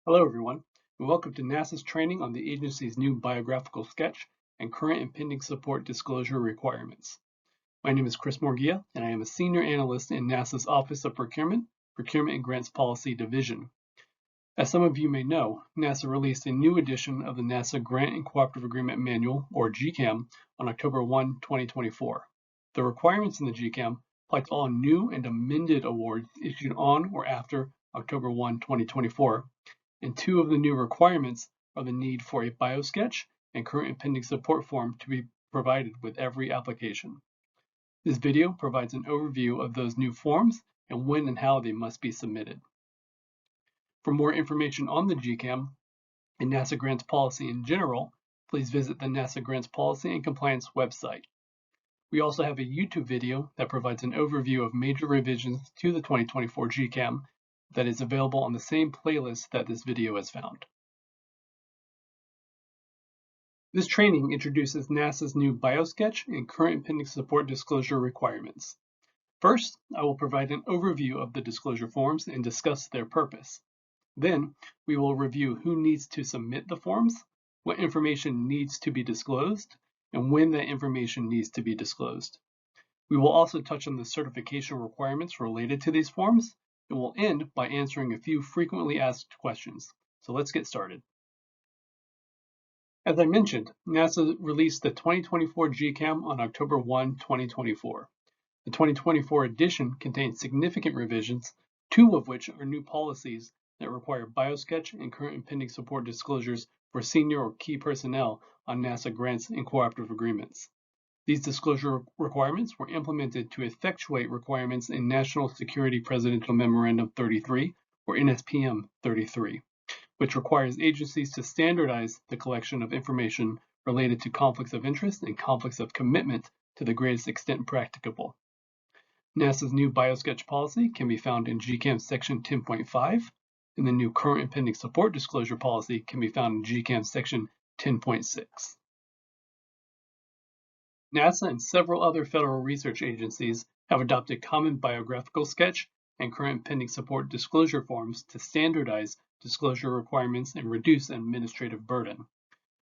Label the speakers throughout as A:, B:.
A: Hello everyone, and welcome to NASA's training on the agency's new biographical sketch and current and pending support disclosure requirements. My name is Chris Morgia, and I am a senior analyst in NASA's Office of Procurement, Procurement and Grants Policy Division. As some of you may know, NASA released a new edition of the NASA Grant and Cooperative Agreement Manual, or GCAM, on October 1, 2024. The requirements in the GCAM apply to all new and amended awards issued on or after October 1, 2024, and two of the new requirements are the need for a biosketch and current and pending support form to be provided with every application. This video provides an overview of those new forms and when and how they must be submitted. For more information on the GCAM and NASA Grants Policy in general, please visit the NASA Grants Policy and Compliance website. We also have a YouTube video that provides an overview of major revisions to the 2024 GCAM that is available on the same playlist that this video is found. This training introduces NASA's new biosketch and current and pending support disclosure requirements. First, I will provide an overview of the disclosure forms and discuss their purpose. Then, we will review who needs to submit the forms, what information needs to be disclosed, and when that information needs to be disclosed. We will also touch on the certification requirements related to these forms, and we'll end by answering a few frequently asked questions. So let's get started. As I mentioned, NASA released the 2024 GCAM on October 1, 2024. The 2024 edition contains significant revisions, two of which are new policies that require biosketch and current and pending support disclosures for senior or key personnel on NASA grants and cooperative agreements. These disclosure requirements were implemented to effectuate requirements in National Security Presidential Memorandum 33, or NSPM 33, which requires agencies to standardize the collection of information related to conflicts of interest and conflicts of commitment to the greatest extent practicable. NASA's new biosketch policy can be found in GCAM Section 10.5, and the new current and pending support disclosure policy can be found in GCAM Section 10.6. NASA and several other federal research agencies have adopted common biographical sketch and current pending support disclosure forms to standardize disclosure requirements and reduce administrative burden.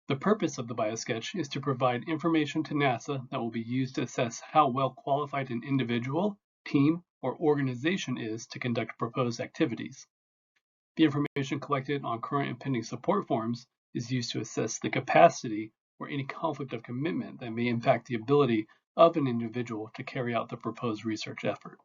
A: The purpose of the biosketch is to provide information to NASA that will be used to assess how well qualified an individual, team, or organization is to conduct proposed activities. The information collected on current and pending support forms is used to assess the capacity or any conflict of commitment that may impact the ability of an individual to carry out the proposed research effort.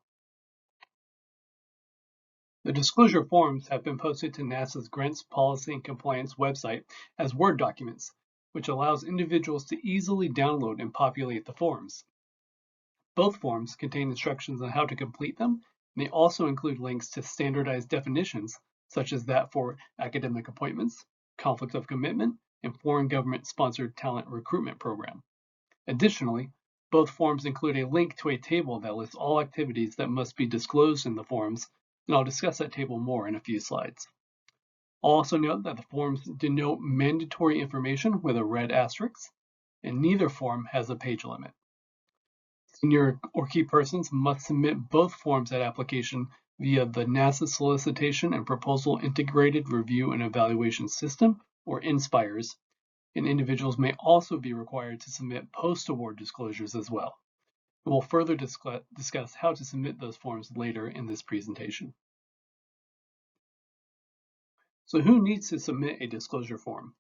A: The disclosure forms have been posted to NASA's Grants Policy and Compliance website as Word documents, which allows individuals to easily download and populate the forms. Both forms contain instructions on how to complete them, and they also include links to standardized definitions, such as that for academic appointments, conflict of commitment, and foreign government-sponsored talent recruitment program. Additionally, both forms include a link to a table that lists all activities that must be disclosed in the forms, and I'll discuss that table more in a few slides. I'll also note that the forms denote mandatory information with a red asterisk, and neither form has a page limit. Senior or key persons must submit both forms at application via the NASA Solicitation and Proposal Integrated Review and Evaluation System, or INSPIRES, and individuals may also be required to submit post-award disclosures as well. We'll further discuss how to submit those forms later in this presentation. So who needs to submit a disclosure form?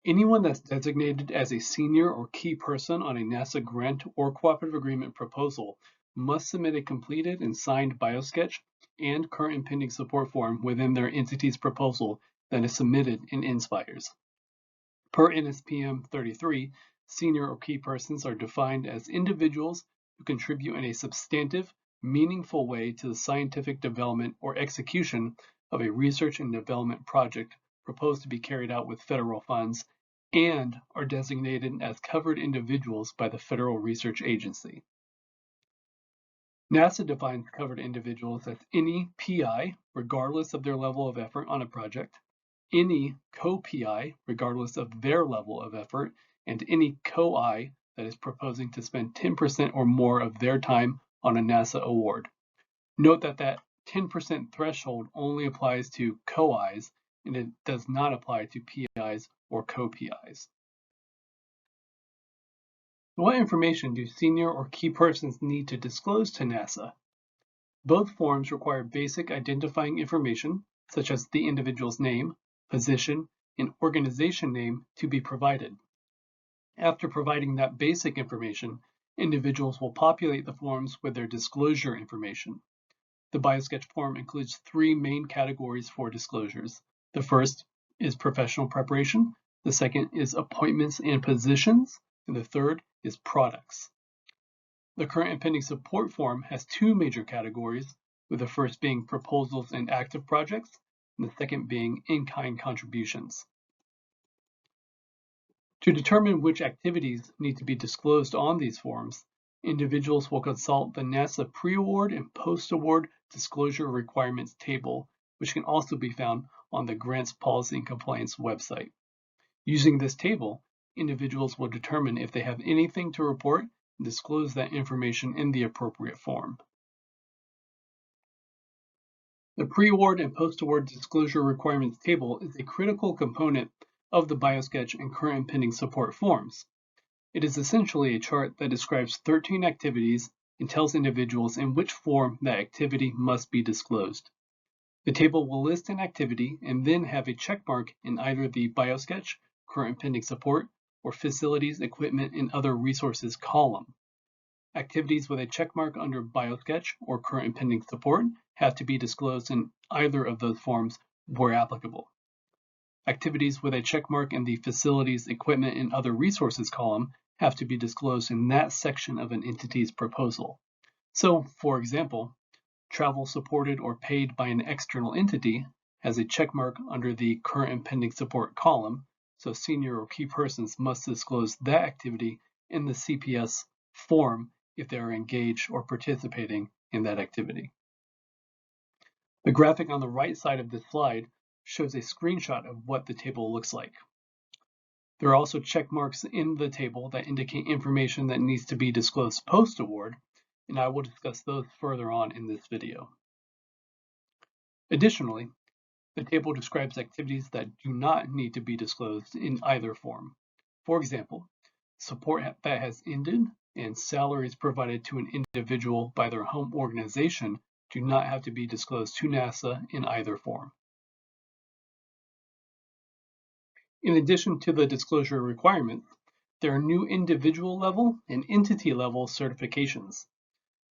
A: Anyone that's designated as a senior or key person on a NASA grant or cooperative agreement proposal must submit a completed and signed biosketch and current and pending support form within their entity's proposal that is submitted in INSPIRES. Per NSPM 33, senior or key persons are defined as individuals who contribute in a substantive, meaningful way to the scientific development or execution of a research and development project proposed to be carried out with federal funds and are designated as covered individuals by the Federal Research Agency. NASA defines covered individuals as any PI, regardless of their level of effort on a project, any co-PI, regardless of their level of effort, and any co-I that is proposing to spend 10% or more of their time on a NASA award. Note that 10% threshold only applies to co-Is and it does not apply to PIs or co-PIs. What information do senior or key persons need to disclose to NASA? Both forms require basic identifying information, such as the individual's name, position, and organization name, to be provided. After providing that basic information, individuals will populate the forms with their disclosure information. The BioSketch form includes three main categories for disclosures. The first is professional preparation, the second is appointments and positions, and the third is products. The current and pending support form has two major categories, with the first being proposals and active projects, and the second being in-kind contributions. To determine which activities need to be disclosed on these forms, individuals will consult the NASA pre-award and post-award disclosure requirements table, which can also be found on the Grants Policy and Compliance website. Using this table, individuals will determine if they have anything to report and disclose that information in the appropriate form. The pre-award and post-award disclosure requirements table is a critical component of the BioSketch and current and pending support forms. It is essentially a chart that describes 13 activities and tells individuals in which form that activity must be disclosed. The table will list an activity and then have a check mark in either the BioSketch, current and pending support, or facilities, equipment, and other resources column. Activities with a check mark under BioSketch or current and pending support have to be disclosed in either of those forms where applicable. Activities with a check mark in the Facilities, Equipment, and Other Resources column have to be disclosed in that section of an entity's proposal. So, for example, travel supported or paid by an external entity has a check mark under the Current and Pending Support column, so senior or key persons must disclose that activity in the CPS form if they are engaged or participating in that activity. The graphic on the right side of this slide shows a screenshot of what the table looks like. There are also check marks in the table that indicate information that needs to be disclosed post-award, and I will discuss those further on in this video. Additionally, the table describes activities that do not need to be disclosed in either form. For example, support that has ended and salaries provided to an individual by their home organization do not have to be disclosed to NASA in either form. In addition to the disclosure requirements, there are new individual level and entity level certifications.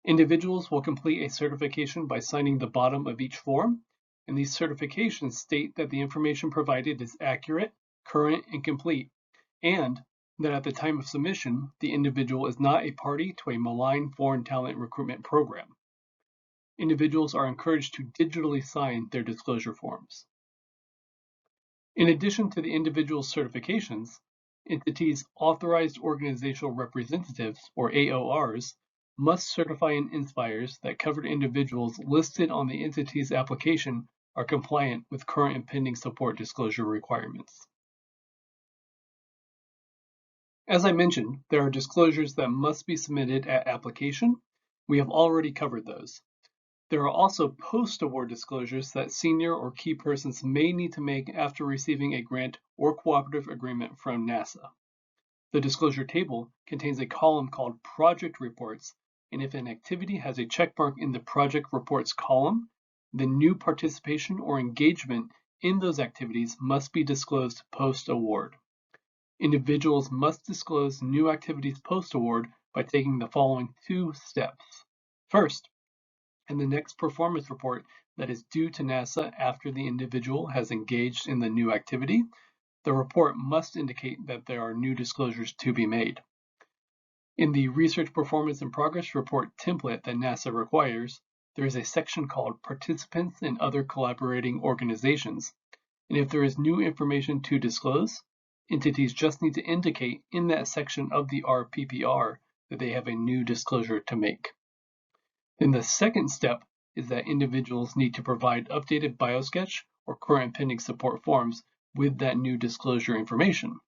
A: Individuals will complete a certification by signing the bottom of each form, and these certifications state that the information provided is accurate, current, and complete, and that at the time of submission, the individual is not a party to a malign foreign talent recruitment program. Individuals are encouraged to digitally sign their disclosure forms. In addition to the individual certifications, entities' authorized organizational representatives, or AORs, must certify in Inspires that covered individuals listed on the entity's application are compliant with current and pending support disclosure requirements. As I mentioned, there are disclosures that must be submitted at application. We have already covered those. There are also post-award disclosures that senior or key persons may need to make after receiving a grant or cooperative agreement from NASA. The disclosure table contains a column called Project Reports, and if an activity has a checkmark in the Project Reports column, then new participation or engagement in those activities must be disclosed post-award. Individuals must disclose new activities post-award by taking the following two steps. First, in the next performance report that is due to NASA after the individual has engaged in the new activity, the report must indicate that there are new disclosures to be made. In the Research Performance and Progress Report template that NASA requires, there is a section called Participants and Other Collaborating Organizations, and if there is new information to disclose, entities just need to indicate in that section of the RPPR that they have a new disclosure to make. Then the second step is that individuals need to provide updated BioSketch or current pending support forms with that new disclosure information.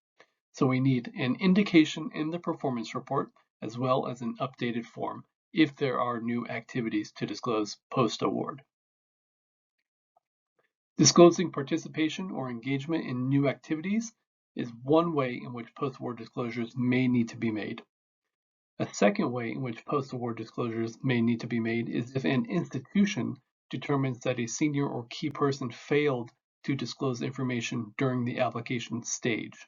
A: So we need an indication in the performance report as well as an updated form if there are new activities to disclose post-award. Disclosing participation or engagement in new activities is one way in which post-award disclosures may need to be made. A second way in which post-award disclosures may need to be made is if an institution determines that a senior or key person failed to disclose information during the application stage.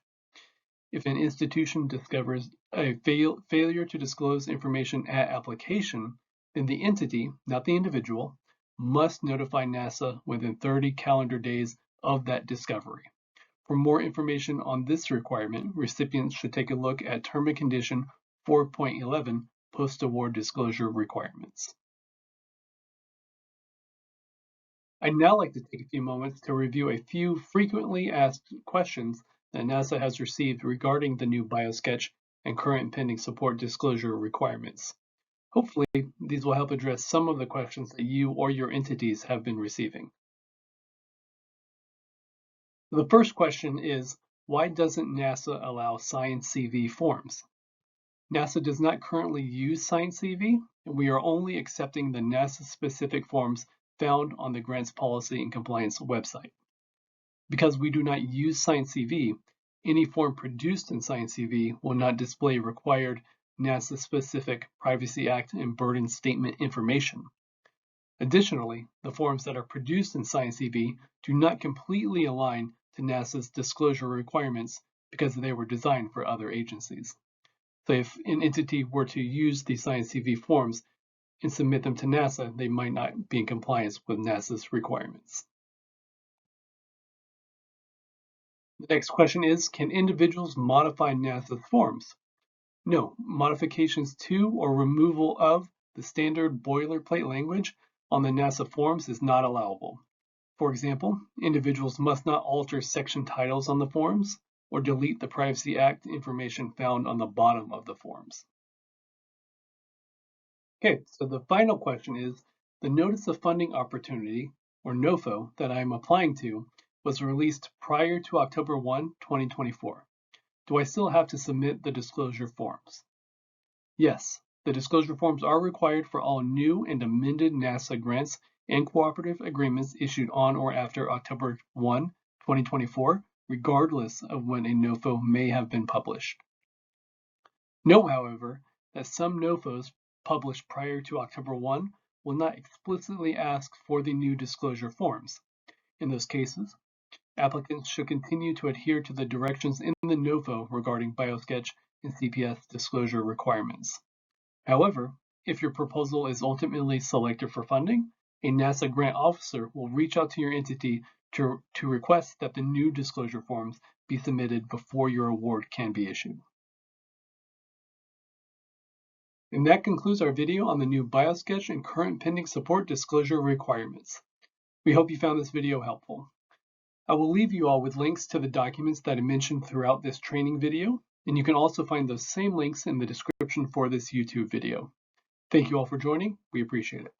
A: If an institution discovers a failure to disclose information at application, then the entity, not the individual, must notify NASA within 30 calendar days of that discovery. For more information on this requirement, recipients should take a look at Term and Condition 4.11 Post-Award Disclosure Requirements. I'd now like to take a few moments to review a few frequently asked questions that NASA has received regarding the new BioSketch and current and pending support disclosure requirements. Hopefully, these will help address some of the questions that you or your entities have been receiving. The first question is, why doesn't NASA allow Science CV forms? NASA does not currently use Science CV, and we are only accepting the NASA-specific forms found on the Grants Policy and Compliance website. Because we do not use Science CV, any form produced in Science CV will not display required NASA-specific Privacy Act and burden statement information. Additionally, the forms that are produced in Science CV do not completely align to NASA's disclosure requirements because they were designed for other agencies. So if an entity were to use the Science CV forms and submit them to NASA, they might not be in compliance with NASA's requirements. The next question is, can individuals modify NASA's forms? No, modifications to or removal of the standard boilerplate language on the NASA forms is not allowable. For example, individuals must not alter section titles on the forms or delete the Privacy Act information found on the bottom of the forms. Okay, so the final question is, the Notice of Funding Opportunity, or NOFO, that I am applying to was released prior to October 1, 2024. Do I still have to submit the disclosure forms? Yes, the disclosure forms are required for all new and amended NASA grants and cooperative agreements issued on or after October 1, 2024, regardless of when a NOFO may have been published. Note, however, that some NOFOs published prior to October 1 will not explicitly ask for the new disclosure forms. In those cases, applicants should continue to adhere to the directions in the NOFO regarding BioSketch and CPS disclosure requirements. However, if your proposal is ultimately selected for funding, a NASA grant officer will reach out to your entity to request that the new disclosure forms be submitted before your award can be issued. And that concludes our video on the new BioSketch and current pending support disclosure requirements. We hope you found this video helpful. I will leave you all with links to the documents that I mentioned throughout this training video, and you can also find those same links in the description for this YouTube video. Thank you all for joining. We appreciate it.